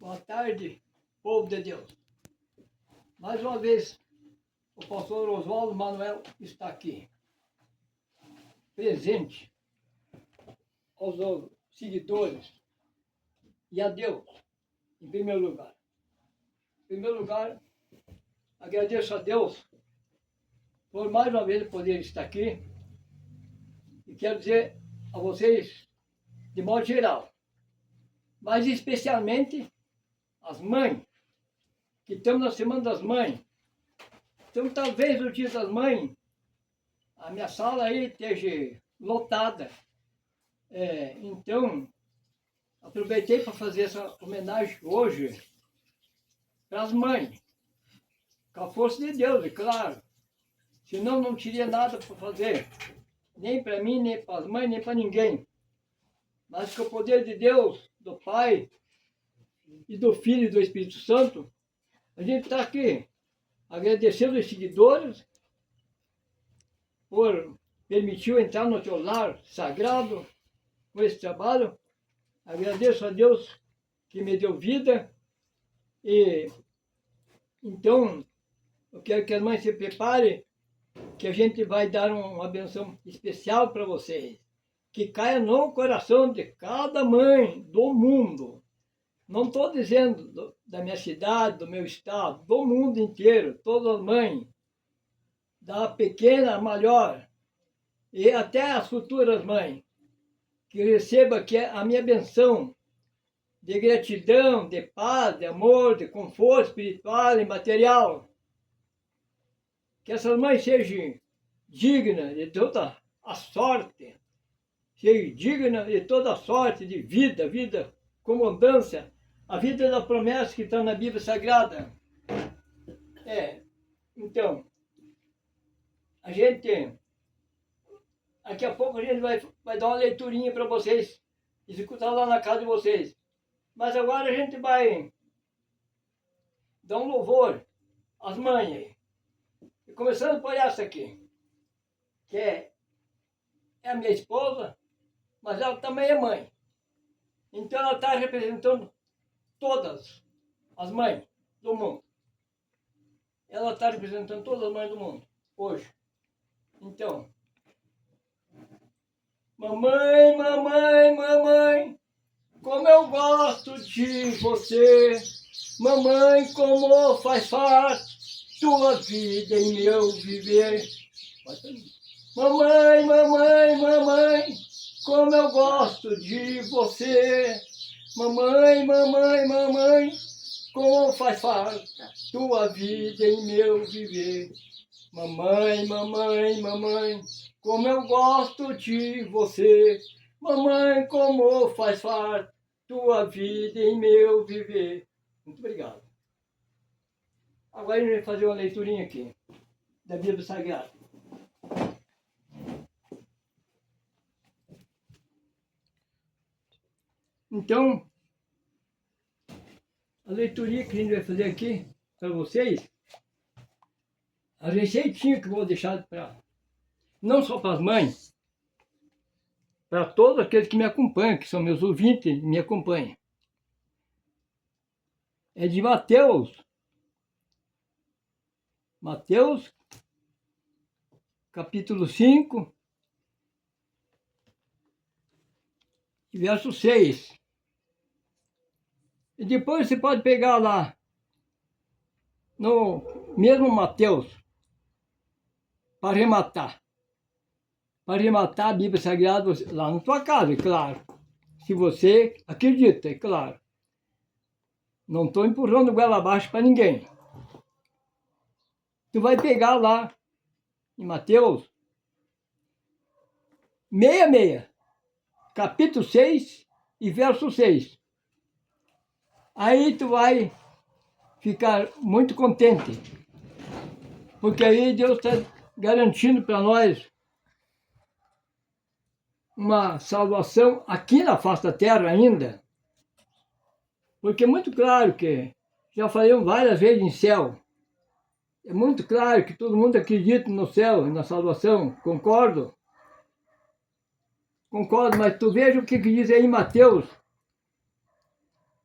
Boa tarde, povo de Deus. Mais uma vez, o pastor Oswaldo Manuel está aqui, presente aos seguidores e a Deus, em primeiro lugar. Em primeiro lugar, agradeço a Deus por mais uma vez poder estar aqui e quero dizer a vocês, de modo geral, mas especialmente as mães, que estamos na Semana das Mães. Então, talvez no Dia das Mães, a minha sala aí esteja lotada. Então, aproveitei para fazer essa homenagem hoje para as mães, com a força de Deus, é claro. Senão não teria nada para fazer, nem para mim, nem para as mães, nem para ninguém. Mas com o poder de Deus, do Pai, e do Filho e do Espírito Santo, a gente está aqui agradecendo os seguidores por permitir eu entrar no teu lar sagrado com esse trabalho. Agradeço a Deus que me deu vida. E então, eu quero que as mães se preparem, que a gente vai dar uma benção especial para vocês, que caia no coração de cada mãe do mundo. Não estou dizendo da minha cidade, do meu estado, do mundo inteiro, todas as mães, da pequena à maior, e até as futuras mães, que recebam aqui a minha benção de gratidão, de paz, de amor, de conforto espiritual e material. Que essas mães sejam dignas de toda a sorte, sejam dignas de toda a sorte de vida com abundância, a vida da promessa que está na Bíblia Sagrada. Então, a gente, daqui a pouco a gente vai dar uma leiturinha para vocês, executar lá na casa de vocês. Mas agora a gente vai dar um louvor às mães. E começando por essa aqui, que é a minha esposa, mas ela também é mãe. Então ela está representando todas as mães do mundo. Ela está representando todas as mães do mundo, hoje. Então, mamãe, mamãe, mamãe, como eu gosto de você. Mamãe, como faz parte tua vida em meu viver. Mamãe, mamãe, mamãe, como eu gosto de você. Mamãe, mamãe, mamãe, como faz parte tua vida em meu viver. Mamãe, mamãe, mamãe, como eu gosto de você. Mamãe, como faz parte tua vida em meu viver. Muito obrigado. Agora a gente vai fazer uma leiturinha aqui da Bíblia Sagrada. Então, a leiturinha que a gente vai fazer aqui para vocês, a receitinha que eu vou deixar para, não só para as mães, para todos aqueles que me acompanham, que são meus ouvintes e me acompanham. É de Mateus, capítulo 5, verso 6. E depois você pode pegar lá, no mesmo Mateus, para rematar a Bíblia Sagrada lá na tua casa, é claro. Se você acredita, é claro. Não estou empurrando goela abaixo para ninguém. Tu vai pegar lá em Mateus 66, capítulo 6 e verso 6. Aí tu vai ficar muito contente, porque aí Deus está garantindo para nós uma salvação aqui na face da terra ainda. Porque é muito claro que, já falei várias vezes em céu, é muito claro que todo mundo acredita no céu e na salvação, concordo? Concordo, mas tu veja o que diz aí em Mateus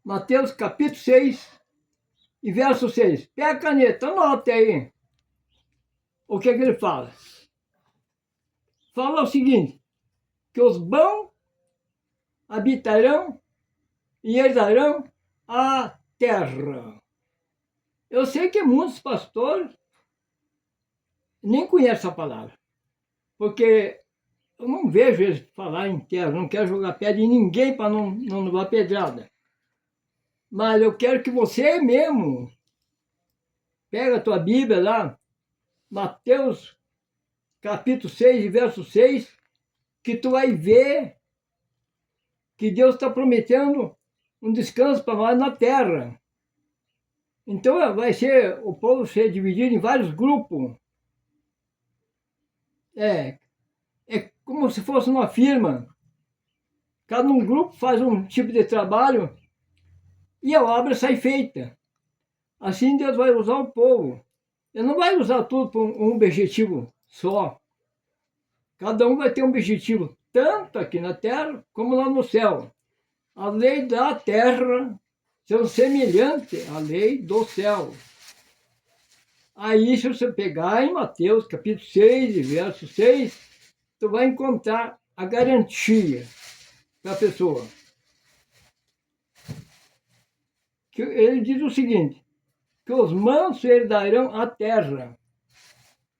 Mateus capítulo 6 e verso 6. Pega a caneta, anota aí. O que é que ele fala? Fala o seguinte, que os bons habitarão e herdarão a terra. Eu sei que muitos pastores nem conhecem a palavra, porque eu não vejo eles falar em terra, não quero jogar pedra em ninguém para não levar pedrada. Mas eu quero que você mesmo pega a tua Bíblia lá, Mateus capítulo 6, verso 6, que tu vai ver que Deus está prometendo um descanso para nós na terra. Então vai ser, o povo ser dividido em vários grupos. É como se fosse uma firma. Cada um grupo faz um tipo de trabalho e a obra sai feita. Assim Deus vai usar o povo. Ele não vai usar tudo para um objetivo só. Cada um vai ter um objetivo, tanto aqui na terra como lá no céu. A lei da terra são semelhante à lei do céu. Aí, se você pegar em Mateus capítulo 6, verso 6, tu vai encontrar a garantia para a pessoa. Que ele diz o seguinte, que os mansos herdarão a terra.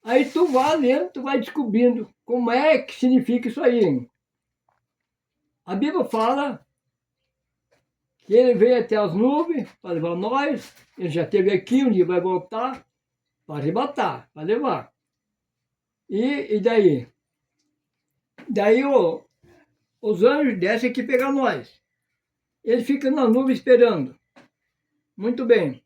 Aí tu vai lendo, tu vai descobrindo como é que significa isso aí. A Bíblia fala que ele veio até as nuvens para levar nós, ele já esteve aqui, um dia vai voltar para arrebatar, para levar. E daí? Daí os anjos descem aqui pegar nós. Ele fica na nuvem esperando. Muito bem.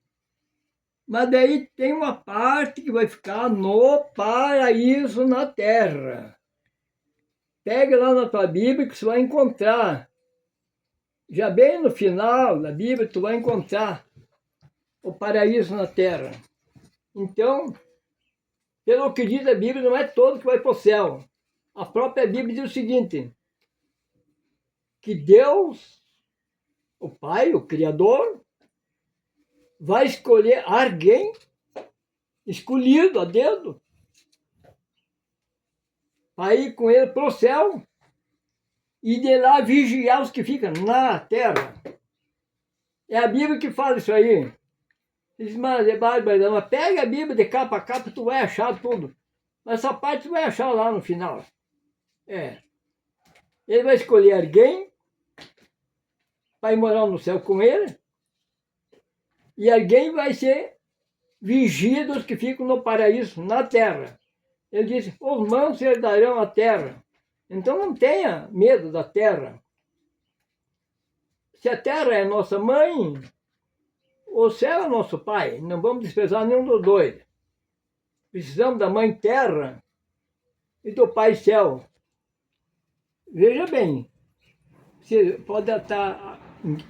Mas daí tem uma parte que vai ficar no paraíso na terra. Pega lá na tua Bíblia que você vai encontrar. Já bem no final da Bíblia, tu vai encontrar o paraíso na terra. Então, pelo que diz a Bíblia, não é todo que vai para o céu. A própria Bíblia diz o seguinte, que Deus, o Pai, o Criador, vai escolher alguém escolhido a dedo para ir com ele para o céu e de lá vigiar os que ficam na terra. É a Bíblia que fala isso aí. Diz, mas é bárbaro, mas pega a Bíblia de capa a capa, tu vai achar tudo. Mas essa parte tu vai achar lá no final. Ele vai escolher alguém para ir morar no céu com ele, e alguém vai ser vigia dos que ficam no paraíso, na terra. Ele disse, os mansos herdarão a terra. Então não tenha medo da terra. Se a terra é nossa mãe, o céu é nosso pai. Não vamos desprezar nenhum dos dois. Precisamos da mãe terra e do pai céu. Veja bem, você pode estar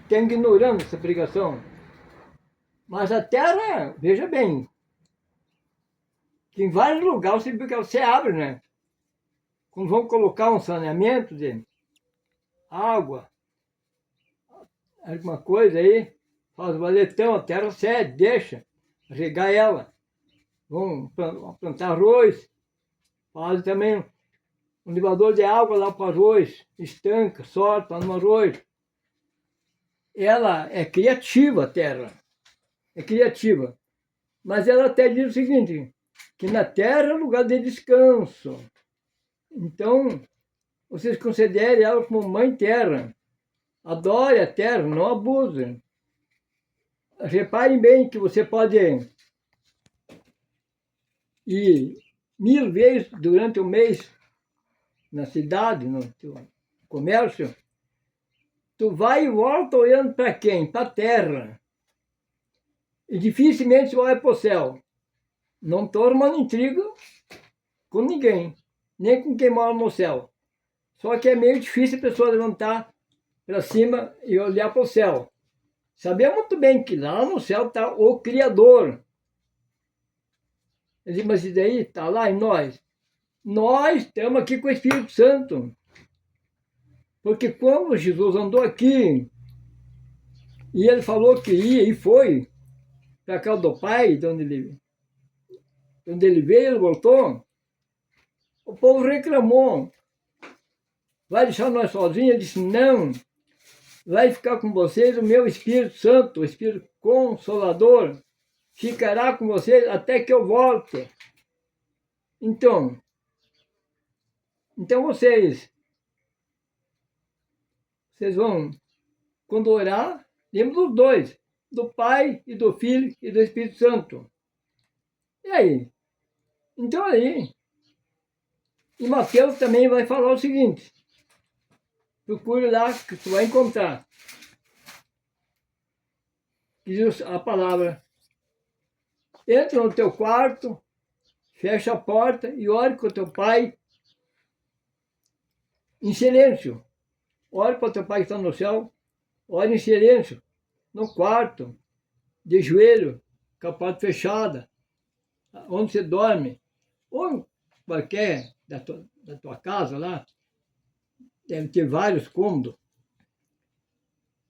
ignorando essa pregação, mas a terra, veja bem, que em vários lugares você abre, né? Quando vão colocar um saneamento de água, alguma coisa aí, faz o valetão, a terra cede, deixa regar ela. Vão plantar arroz, faz também um elevador de água lá para o arroz, estanca, solta no arroz. Ela é criativa, a terra, é criativa. Mas ela até diz o seguinte, que na terra é lugar de descanso. Então, vocês considerem ela como mãe terra. Adore a terra, não abuse. Reparem bem que você pode ir 1000 vezes durante o mês na cidade, no teu comércio. Tu vai e volta olhando para quem? Para a terra. E dificilmente você olha para o céu. Não estou arrumando intriga com ninguém, nem com quem mora no céu. Só que é meio difícil a pessoa levantar para cima e olhar para o céu. Sabemos muito bem que lá no céu está o Criador. Ele diz, mas isso daí está lá em nós. Nós estamos aqui com o Espírito Santo. Porque quando Jesus andou aqui, E ele falou que ia e foi para casa do pai, de onde ele veio, ele voltou. O povo reclamou. Vai deixar nós sozinhos? Ele disse, não. Vai ficar com vocês o meu Espírito Santo, o Espírito Consolador. Ficará com vocês até que eu volte. Então vocês vão, quando orar, lembra dos dois, do Pai e do Filho e do Espírito Santo. E aí? Então aí, e Mateus também vai falar o seguinte, procure lá que tu vai encontrar. Diz a palavra, entra no teu quarto, fecha a porta e ore com o teu pai em silêncio. Ore para o teu pai que está no céu, ore em silêncio, no quarto, de joelho, com a porta fechada, onde você dorme, ou qualquer da tua casa lá, deve ter vários cômodos.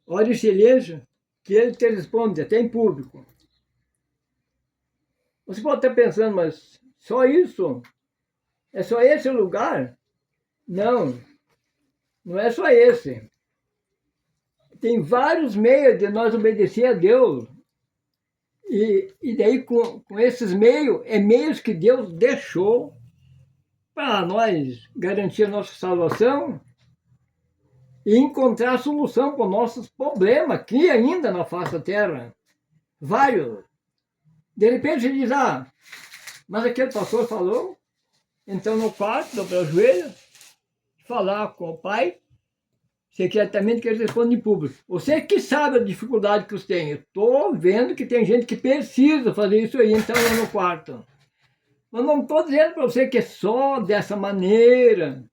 Ore em silêncio, que ele te responde, até em público. Você pode estar pensando, mas só isso? É só esse o lugar? Não, não é só esse. Tem vários meios de nós obedecer a Deus. E daí, com esses meios, é meios que Deus deixou para nós garantir a nossa salvação e encontrar a solução para os nossos problemas aqui ainda na face da terra. Vários. De repente você diz, mas aquele pastor falou, então no quarto, dobrar o joelho, falar com o pai, secretamente que ele responde em público. Você que sabe a dificuldade que você tem. Eu estou vendo que tem gente que precisa fazer isso aí, então lá no quarto. Mas não estou dizendo para você que é só dessa maneira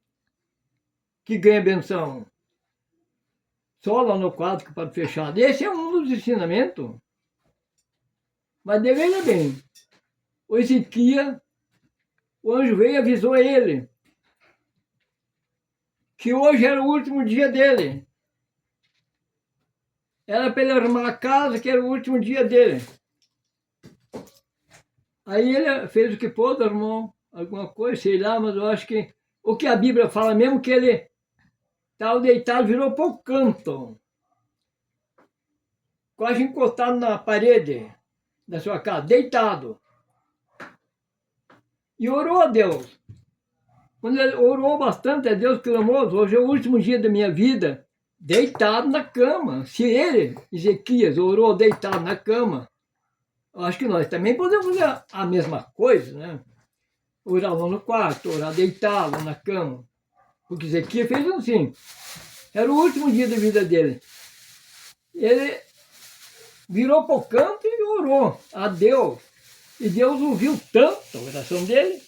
que ganha benção. Só lá no quarto que pode fechar. Esse é um dos ensinamentos. Mas veja bem, o Ezequias, o anjo veio e avisou ele que hoje era o último dia dele. Era para ele arrumar a casa, que era o último dia dele. Aí ele fez o que pôde, arrumou alguma coisa, sei lá, mas eu acho que o que a Bíblia fala mesmo, que ele estava deitado, virou para o canto, quase encostado na parede da sua casa, deitado. E orou a Deus. Quando ele orou bastante a Deus, clamou, hoje é o último dia da minha vida, deitado na cama. Se ele, Ezequias, orou deitado na cama, eu acho que nós também podemos fazer a mesma coisa, né? Orar lá no quarto, orar deitado na cama. Porque Ezequias fez assim. Era o último dia da vida dele. Ele virou para o canto e orou a Deus. E Deus ouviu tanto a oração dele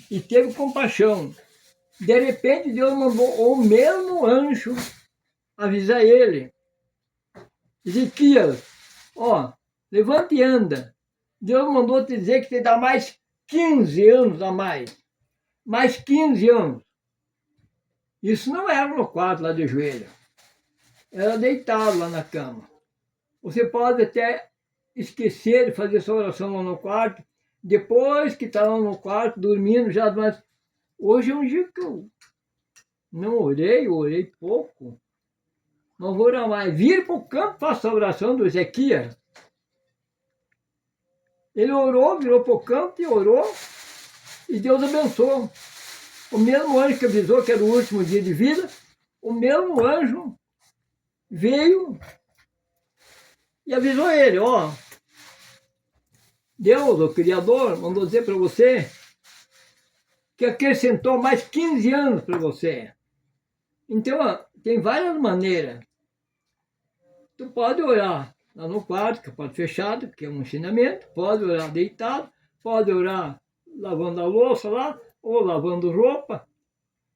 e teve compaixão. De repente, Deus mandou o mesmo anjo avisar ele. Ezequias, levante e anda. Deus mandou te dizer que te dá mais 15 anos a mais. Mais 15 anos. Isso não era no quarto lá de joelho. Era deitado lá na cama. Você pode até esquecer de fazer sua oração lá no quarto, depois que está lá no quarto, dormindo já, mas hoje é um dia que eu não orei pouco. Não vou orar mais. Vira para o campo, faça a oração do Ezequias. Ele orou, virou para o canto e orou, e Deus abençoou. O mesmo anjo que avisou que era o último dia de vida, o mesmo anjo veio e avisou ele, Deus, o Criador, mandou dizer para você que acrescentou mais 15 anos para você. Então, tem várias maneiras. Tu pode orar lá no quarto, que é pode fechado, que é um ensinamento, pode orar deitado, pode orar lavando a louça lá, ou lavando roupa,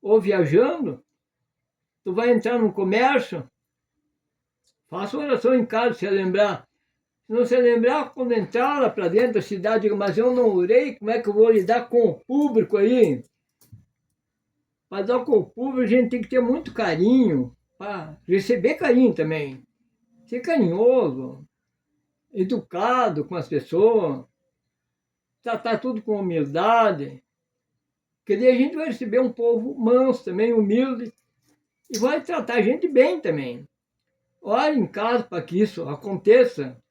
ou viajando. Tu vai entrar no comércio, faça oração em casa, se lembrar. Se não se lembrar, quando entrar lá para dentro da cidade, mas eu não orei, como é que eu vou lidar com o público aí? Para dar com o público, a gente tem que ter muito carinho, para receber carinho também. ser carinhoso, educado com as pessoas, tratar tudo com humildade. Porque daí a gente vai receber um povo manso também, humilde, e vai tratar a gente bem também. Ore em casa para que isso aconteça,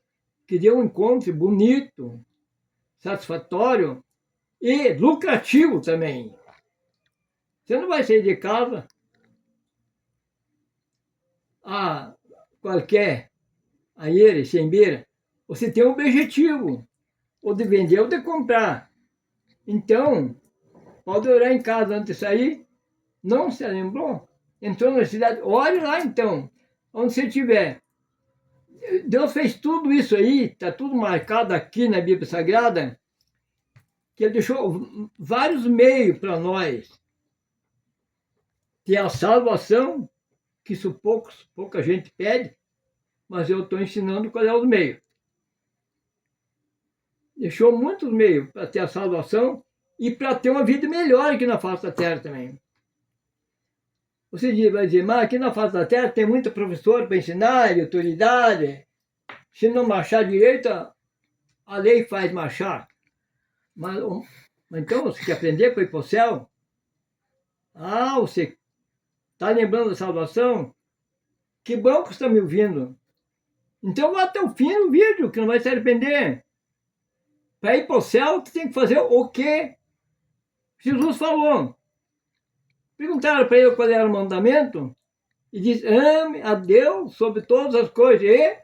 que dê um encontro bonito, satisfatório e lucrativo também. Você não vai sair de casa a qualquer aire, sem beira. Você tem um objetivo, ou de vender ou de comprar. Então, pode orar em casa antes de sair. Não se lembrou? Entrou na cidade, ore lá então, onde você estiver. Deus fez tudo isso aí, está tudo marcado aqui na Bíblia Sagrada, que Ele deixou vários meios para nós. Tem a salvação, que isso pouca gente pede, mas eu estou ensinando qual é os meios. Deixou muitos meios para ter a salvação e para ter uma vida melhor aqui na face da terra também. Você vai dizer, mas aqui na face da terra tem muito professor para ensinar, autoridade. Se não marchar direito, a lei faz marchar. Mas então você quer aprender para ir para o céu? Ah, você está lembrando da salvação? Que bom que você está me ouvindo. Então vá até o fim do vídeo, que não vai se arrepender. Para ir para o céu, você tem que fazer o que Jesus falou. Perguntaram para ele qual era o mandamento, e disse, ame a Deus sobre todas as coisas, e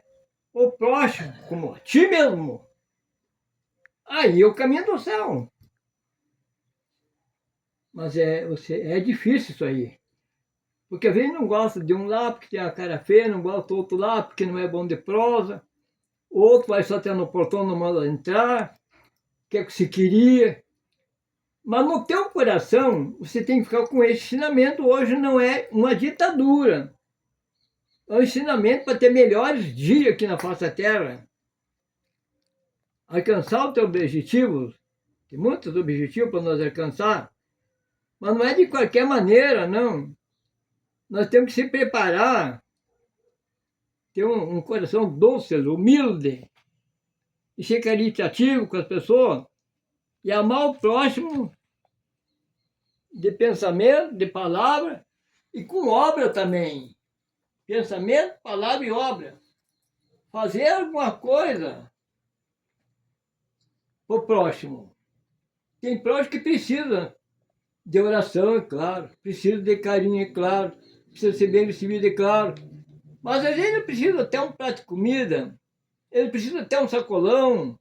o próximo, como a ti mesmo. Aí é o caminho do céu. Mas é difícil isso aí. Porque às vezes não gosta de um lá porque tem a cara feia, não gosta do outro lá porque não é bom de prosa, o outro vai só até no portão, não manda entrar, que é o que se queria. Mas no teu coração, você tem que ficar com esse ensinamento. Hoje não é uma ditadura. É um ensinamento para ter melhores dias aqui na face da terra. Alcançar os teus objetivos. Tem muitos objetivos para nós alcançar. Mas não é de qualquer maneira, não. Nós temos que se preparar. Ter um coração doce, humilde. E ser caritativo com as pessoas. E amar o próximo de pensamento, de palavra e com obra também. Pensamento, palavra e obra. Fazer alguma coisa para o próximo. Tem próximo que precisa de oração, é claro. Precisa de carinho, é claro. Precisa ser bem recebido, é claro. Mas às vezes ele precisa ter um prato de comida. Ele precisa ter um sacolão.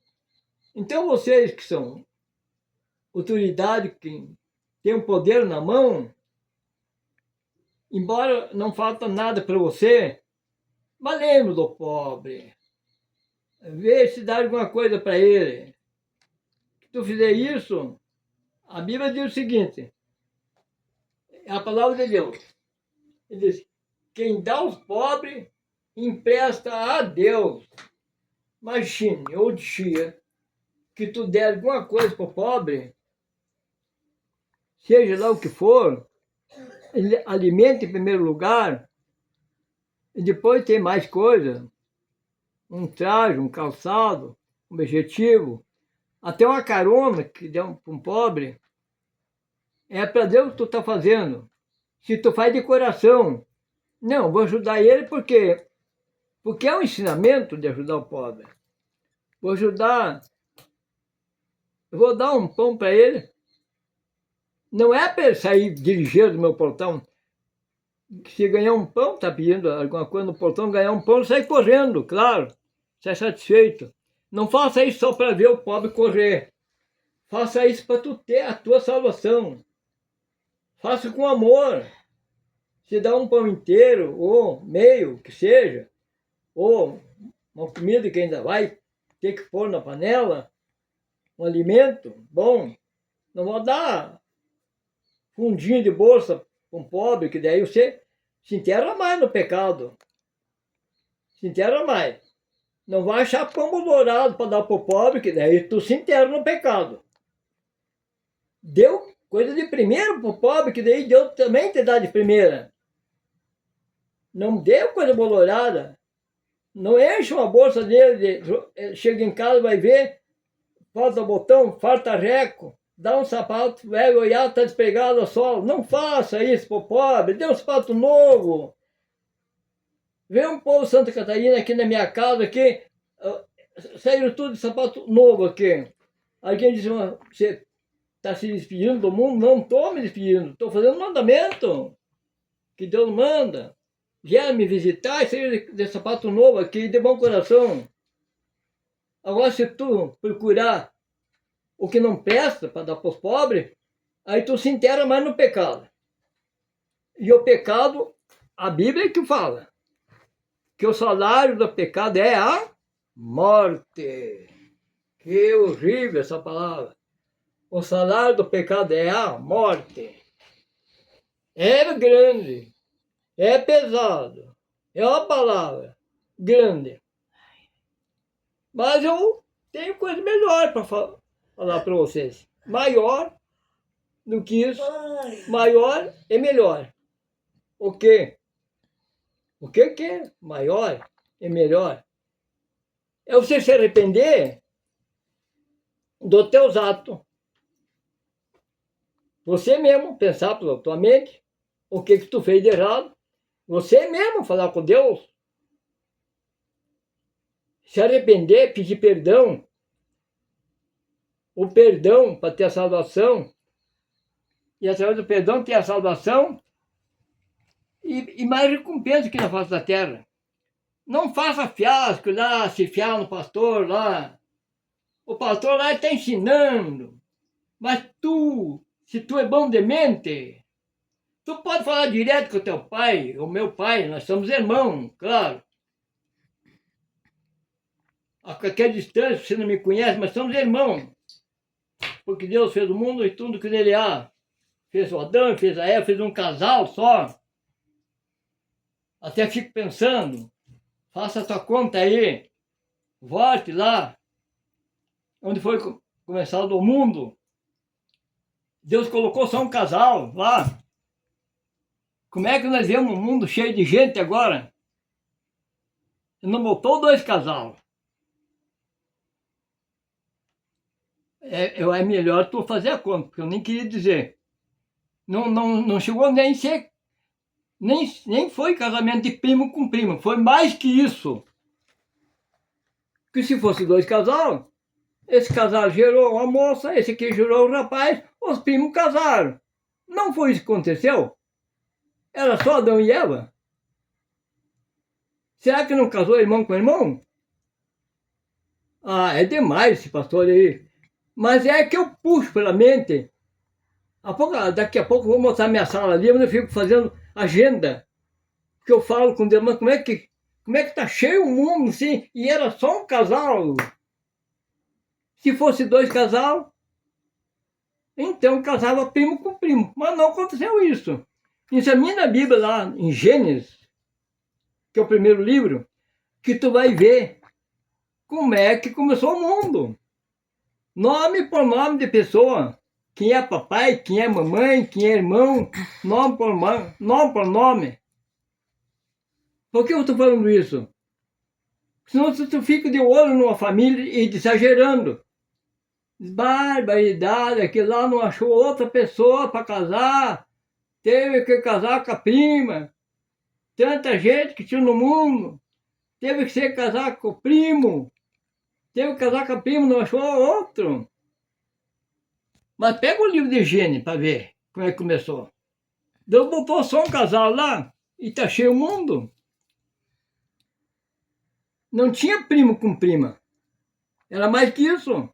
Então vocês que são autoridade, que tem o poder na mão, embora não falta nada para você, mas lembre do pobre. Vê se dá alguma coisa para ele. Se tu fizer isso, a Bíblia diz o seguinte, é a palavra de Deus. Ele diz, quem dá aos pobres, empresta a Deus. Imagine, ou dia, que tu der alguma coisa para o pobre, seja lá o que for, ele alimenta em primeiro lugar, e depois tem mais coisa, um traje, um calçado, um objetivo, até uma carona que dá para um pobre, é para Deus que tu está fazendo. Se tu faz de coração, não, vou ajudar ele porque é um ensinamento de ajudar o pobre. Vou ajudar, eu vou dar um pão para ele, não é para ele sair dirigindo do meu portão. Se ganhar um pão, está pedindo alguma coisa no portão, ganhar um pão, sai correndo, claro, sai satisfeito. Não faça isso só para ver o pobre correr. Faça isso para tu ter a tua salvação. Faça com amor. Se dá um pão inteiro, ou meio, que seja, ou uma comida que ainda vai ter que pôr na panela, um alimento bom, não vou dar fundinho de bolsa para um pobre, que daí você se enterra mais no pecado. Se enterra mais. Não vai achar pão dourado para dar para o pobre, que daí tu se enterra no pecado. Deu coisa de primeiro para o pobre, que daí Deus também te dá de primeira. Não deu coisa bolorada. Não enche uma bolsa dele, chega em casa, vai ver, falta botão, falta reco, dá um sapato, vai olhar, está despegado ao solo. Não faça isso pro pobre, dê um sapato novo. Vê um povo de Santa Catarina aqui na minha casa, aqui, saíram tudo de sapato novo aqui. Alguém disse, você está se despedindo do mundo? Não estou me despedindo, estou fazendo um mandamento que Deus manda. Vieram me visitar e saíram de sapato novo aqui, de bom coração. Agora, se tu procurar o que não presta para dar para os pobres, aí tu se inteira mais no pecado. E o pecado, a Bíblia é que fala, que o salário do pecado é a morte. Que horrível essa palavra. O salário do pecado é a morte. É grande, é pesado, é uma palavra grande. Mas eu tenho coisa melhor para falar para vocês. Maior do que isso, maior é melhor. O quê? O que é maior é melhor? É você se arrepender dos teus atos. Você mesmo pensar pela tua mente o que tu fez de errado. Você mesmo falar com Deus. Se arrepender, pedir perdão. O perdão para ter a salvação. E através do perdão ter a salvação. E mais recompensa aqui na face da terra. Não faça fiasco lá, se fiar no pastor lá. O pastor lá está ensinando. Mas tu, se tu é bom de mente, tu pode falar direto com o teu pai, o meu pai, nós somos irmãos, claro. A qualquer distância, você não me conhece, mas somos irmãos. Porque Deus fez o mundo e tudo que nele há. Fez o Adão, fez a Eva, fez um casal só. Até fico pensando, faça a tua conta aí, volte lá, onde foi começado o mundo. Deus colocou só um casal lá. Como é que nós vemos um mundo cheio de gente agora? Ele não botou dois casal. É melhor tu fazer a conta, porque eu nem queria dizer. Não chegou nem ser. Nem foi casamento de primo com primo, foi mais que isso. Que se fosse dois casal, esse casal gerou uma moça, esse aqui gerou um rapaz, os primos casaram. Não foi isso que aconteceu? Era só Adão e Eva? Será que não casou irmão com irmão? Ah, é demais esse pastor aí. Mas é que eu puxo pela mente. Daqui a pouco eu vou mostrar minha sala ali, onde eu fico fazendo agenda. Porque eu falo com Deus, mas como é que tá cheio o mundo assim? E era só um casal. Se fosse dois casal, então casava primo com primo. Mas não aconteceu isso. Examina a Bíblia lá em Gênesis, que é o primeiro livro, que tu vai ver como é que começou o mundo. Nome por nome de pessoa. Quem é papai, quem é mamãe, quem é irmão, nome por nome. Por que eu estou falando isso? Senão tu fica de olho numa família e exagerando. Barbaridade, aquele lá não achou outra pessoa para casar, teve que casar com a prima. Tanta gente que tinha no mundo, teve que ser casar com o primo. Teve que casar com a prima, não achou outro. Mas pega o livro de Gênesis para ver como é que começou. Deus botou só um casal lá e está cheio o mundo. Não tinha primo com prima. Era mais que isso.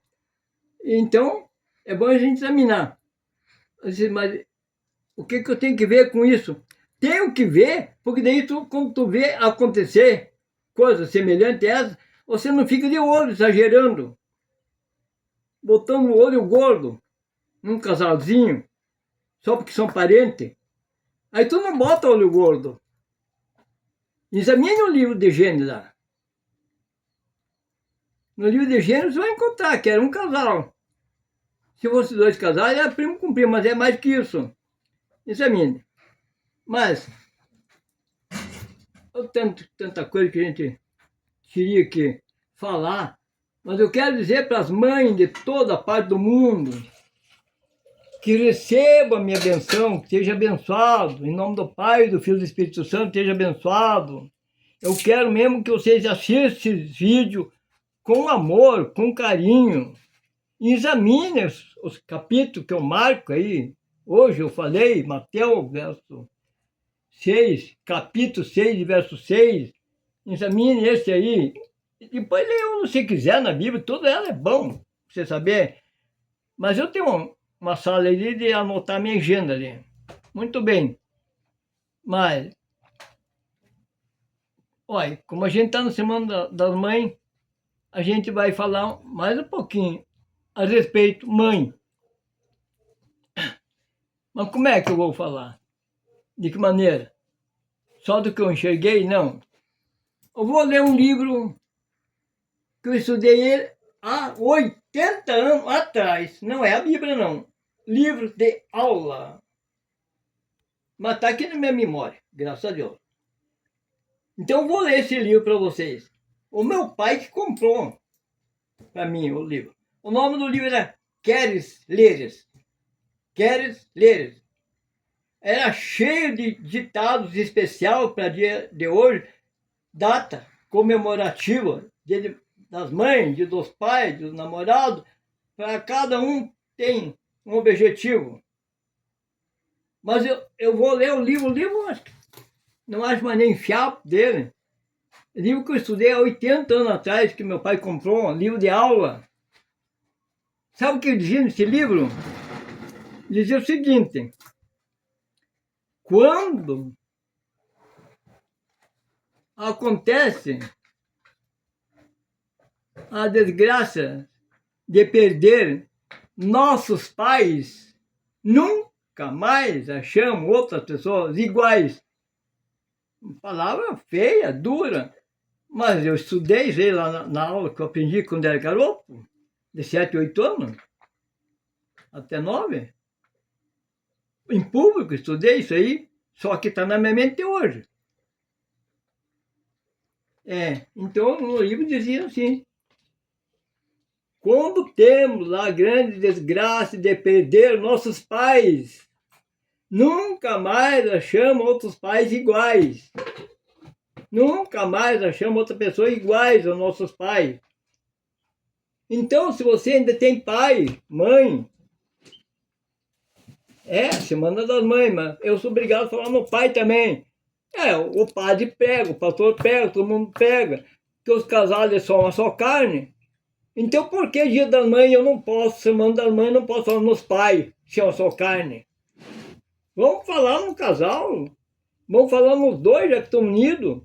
Então, é bom a gente examinar. Mas o que eu tenho que ver com isso? Tenho que ver, porque daí quando tu vê acontecer coisas semelhantes a essas, você não fica de olho, exagerando. Botando o olho gordo num casalzinho, só porque são parentes. Aí tu não bota olho gordo. Examine o livro de Gênesis lá. No livro de Gênesis você vai encontrar que era um casal. Se fosse dois casais, era primo com primo, mas é mais que isso. Examine. Mas, tanta coisa que a gente teria que falar, mas eu quero dizer para as mães de toda a parte do mundo que receba a minha benção, que seja abençoado, em nome do Pai, do Filho e do Espírito Santo, seja abençoado. Eu quero mesmo que vocês assistam esses vídeos com amor, com carinho, e examinem os capítulos que eu marco aí. Hoje eu falei, Mateus, verso 6, capítulo 6, verso 6, examine esse aí. E depois leia, se quiser, na Bíblia, tudo ela é bom, pra você saber. Mas eu tenho uma sala ali de anotar minha agenda ali. Muito bem. Mas, olha, como a gente está na Semana das Mães, a gente vai falar mais um pouquinho a respeito, mãe. Mas como é que eu vou falar? De que maneira? Só do que eu enxerguei? Não. Eu vou ler um livro que eu estudei ele há 80 anos atrás. Não é a Bíblia, não. Livro de aula. Mas está aqui na minha memória, graças a Deus. Então eu vou ler esse livro para vocês. O meu pai que comprou para mim o livro. O nome do livro era Queres Leres. Queres Leres. Era cheio de ditados especial para dia de hoje, data comemorativa, dia das mães, dia dos pais, dos namorados. Para cada um tem um objetivo. Mas eu vou ler o livro não acho mais nem fiapo dele. O livro que eu estudei há 80 anos atrás, que meu pai comprou, um livro de aula. Sabe o que dizia nesse livro? Dizia o seguinte: quando acontece a desgraça de perder nossos pais, nunca mais achamos outras pessoas iguais. Palavra feia, dura, mas eu estudei isso aí lá na aula que eu aprendi quando era garoto, de 7, 8 anos, até 9. Em público estudei isso aí, só que está na minha mente hoje. Então o livro dizia assim: quando temos a grande desgraça de perder nossos pais, nunca mais achamos outros pais iguais. Nunca mais achamos outra pessoa iguais aos nossos pais. Então, se você ainda tem pai, mãe, Semana das Mães, mas eu sou obrigado a falar no pai também. O padre pega, o pastor pega, todo mundo pega, que os casais são uma só carne. Então, por que Dia das Mães eu não posso, Semana das Mães, não posso falar nos pais, se é uma só carne? Vamos falar no casal, vamos falar nos dois, já que estão unidos.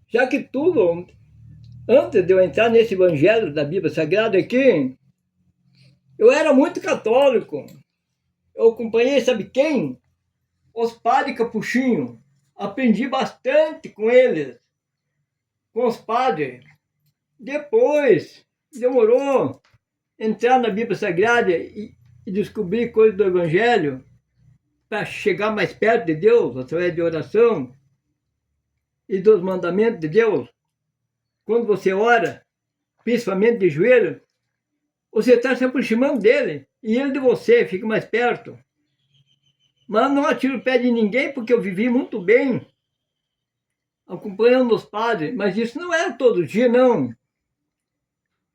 Já que tudo, antes de eu entrar nesse evangelho da Bíblia Sagrada aqui, eu era muito católico. Eu acompanhei, sabe quem? Os padres capuchinhos. Aprendi bastante com eles, com os padres. Depois, demorou entrar na Bíblia Sagrada e descobrir coisas do evangelho para chegar mais perto de Deus, através de oração e dos mandamentos de Deus. Quando você ora, principalmente de joelho, você está se aproximando dele e ele de você, fica mais perto. Mas não atiro o pé de ninguém, porque eu vivi muito bem acompanhando os padres, mas isso não era todo dia, não.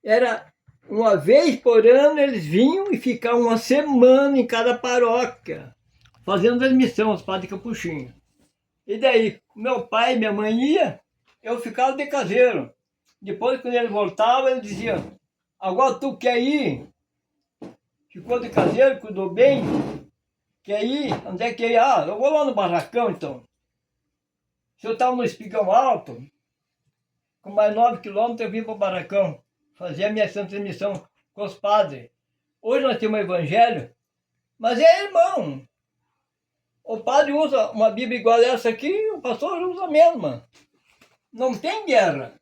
Era uma vez por ano, eles vinham e ficavam uma semana em cada paróquia, fazendo transmissão, os padres capuchinhos. E daí, meu pai e minha mãe iam, eu ficava de caseiro. Depois, quando ele voltava, ele dizia: agora tu quer ir? Ficou de caseiro, cuidou bem? Quer ir? Onde é que é? Eu vou lá no barracão, então. Se eu estava no Espigão Alto, com mais 9 quilômetros, eu vim para o barracão, fazer a minha santa transmissão com os padres. Hoje nós temos o evangelho, mas é irmão. O padre usa uma Bíblia igual a essa aqui, o pastor usa a mesma. Não tem guerra.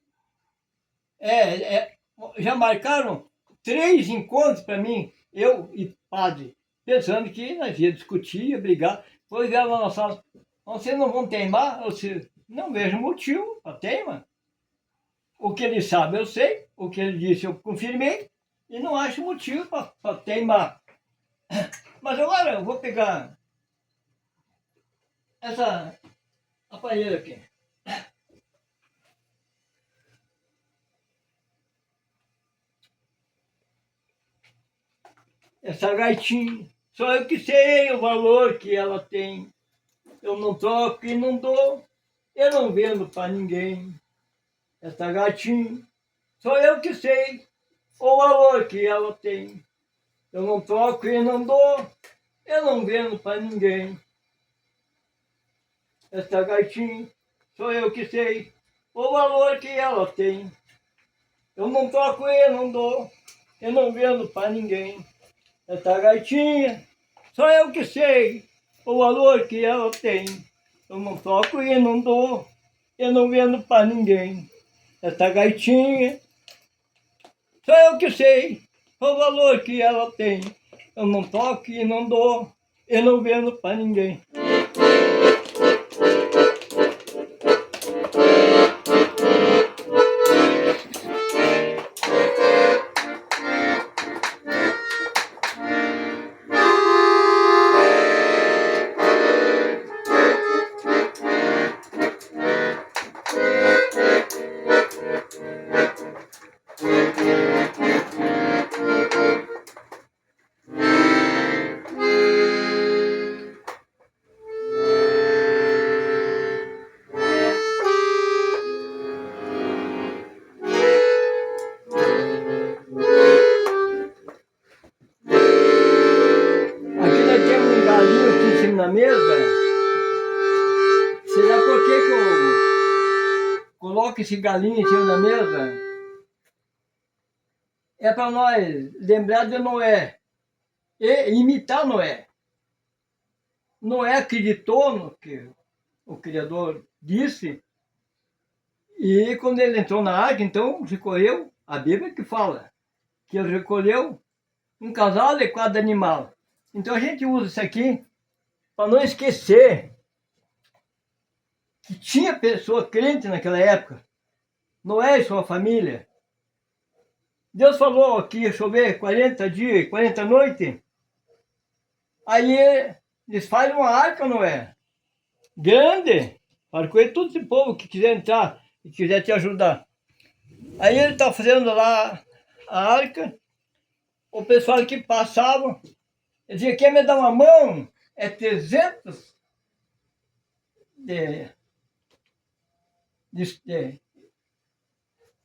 Já marcaram 3 encontros para mim, eu e padre, pensando que nós ia discutir, ia brigar. Depois vieram lá na sala: vocês não vão teimar? Eu disse: não vejo motivo para teimar. O que ele sabe eu sei, o que ele disse eu confirmei, e não acho motivo para teimar. Mas agora eu vou pegar essa aparelho aqui. Essa gaitinha, só eu que sei o valor que ela tem. Eu não troco e não dou, eu não vendo para ninguém. Essa gatinha, só eu que sei o valor que ela tem. Eu não troco e não dou, eu não vendo para ninguém. Essa gaitinha, só eu que sei o valor que ela tem. Eu não troco e não dou, eu não vendo para ninguém. Essa gaitinha, só eu que sei o valor que ela tem. Eu não troco e não dou, eu não vendo para ninguém. Essa gaitinha, só eu que sei o valor que ela tem. Eu não toco e não dou, eu não vendo para ninguém. Na mesa, será por que eu coloco esse galinho em cima da mesa? É para nós lembrar de Noé e imitar Noé. Noé acreditou no que o Criador disse, e quando ele entrou na arca, então recolheu, a Bíblia que fala, que ele recolheu um casal de cada animal. Então a gente usa isso aqui para não esquecer que tinha pessoa crente naquela época, Noé e sua família. Deus falou que ia chover 40 dias, 40 noites. Aí eles fazem uma arca, Noé, grande, para acolher todo esse povo que quiser entrar e quiser te ajudar. Aí ele está fazendo lá a arca, o pessoal que passava, ele dizia, quer me dar uma mão? É 300 de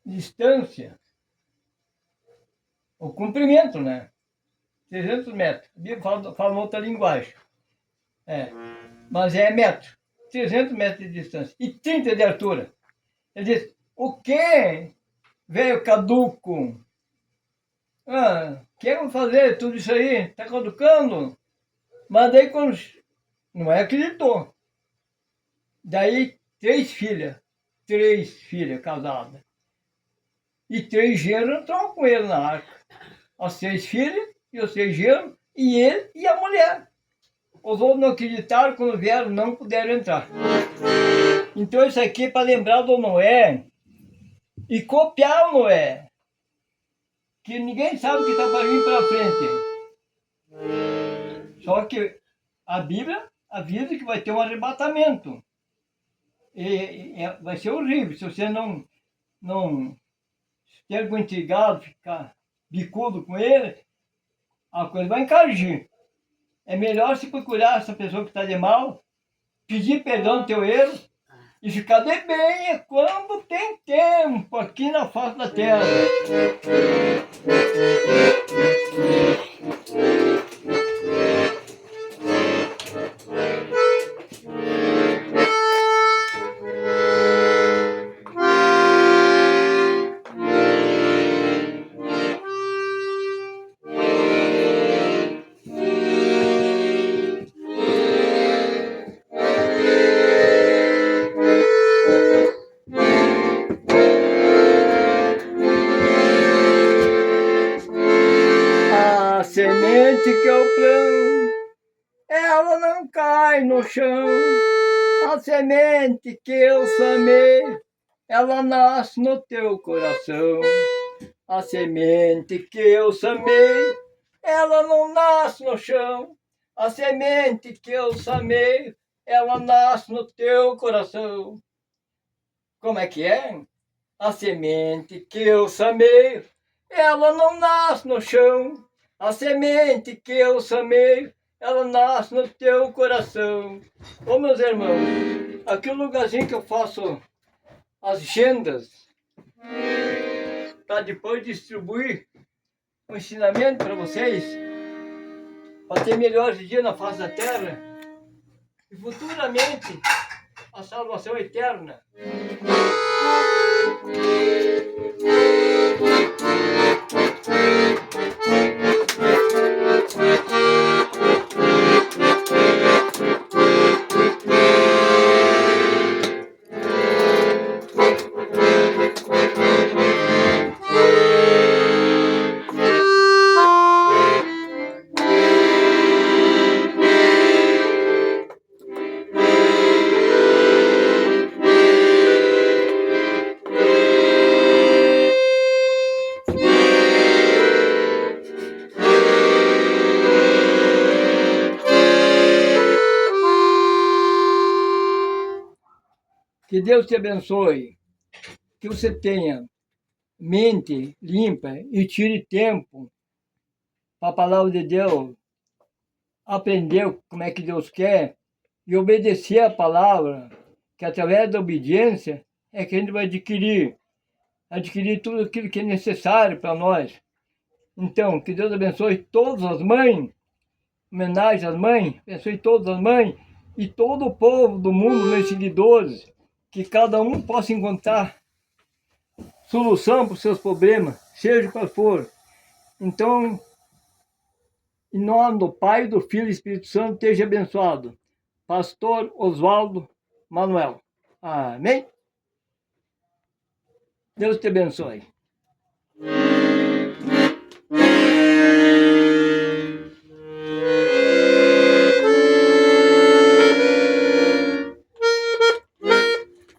distância, o comprimento, né? 300 metros. A Bíblia fala outra linguagem. Mas é metro. 300 metros de distância. E 30 de altura. Ele diz, o que, velho caduco? Querem fazer tudo isso aí? Está caducando? Mas daí quando não acreditou. Daí 3 filhas casadas. E 3 genros entraram com ele na arca. As 6 filhas e os 6 genros, e ele e a mulher. Os outros não acreditaram, quando vieram, não puderam entrar. Então isso aqui é para lembrar do Noé e copiar o Noé. Que ninguém sabe o que está para vir para frente. Só que a Bíblia avisa que vai ter um arrebatamento. Vai ser horrível se você não ter algum intrigado, ficar bicudo com ele, a coisa vai encargir. É melhor se procurar essa pessoa que está de mal, pedir perdão do teu erro e ficar de bem quando tem tempo aqui na face da terra. Semente que eu planto, ela não cai no chão. A semente que eu semeio, ela nasce no teu coração. A semente que eu semeio, ela não nasce no chão. A semente que eu semeio, ela nasce no teu coração. Como é que é? A semente que eu semeio, ela não nasce no chão. A semente que eu semeio, ela nasce no teu coração. Ô meus irmãos, aqui é o lugarzinho que eu faço as agendas, para depois distribuir um ensinamento para vocês, para ter melhores dias na face da terra e futuramente a salvação eterna. Que Deus te abençoe, que você tenha mente limpa e tire tempo para a palavra de Deus, aprender como é que Deus quer e obedecer a palavra, que através da obediência é que a gente vai adquirir tudo aquilo que é necessário para nós. Então, que Deus abençoe todas as mães, homenagem às mães, abençoe todas as mães e todo o povo do mundo, meus seguidores, que cada um possa encontrar solução para os seus problemas, seja qual for. Então, em nome do Pai, do Filho e do Espírito Santo, esteja abençoado. Pastor Oswaldo Manuel. Amém? Deus te abençoe.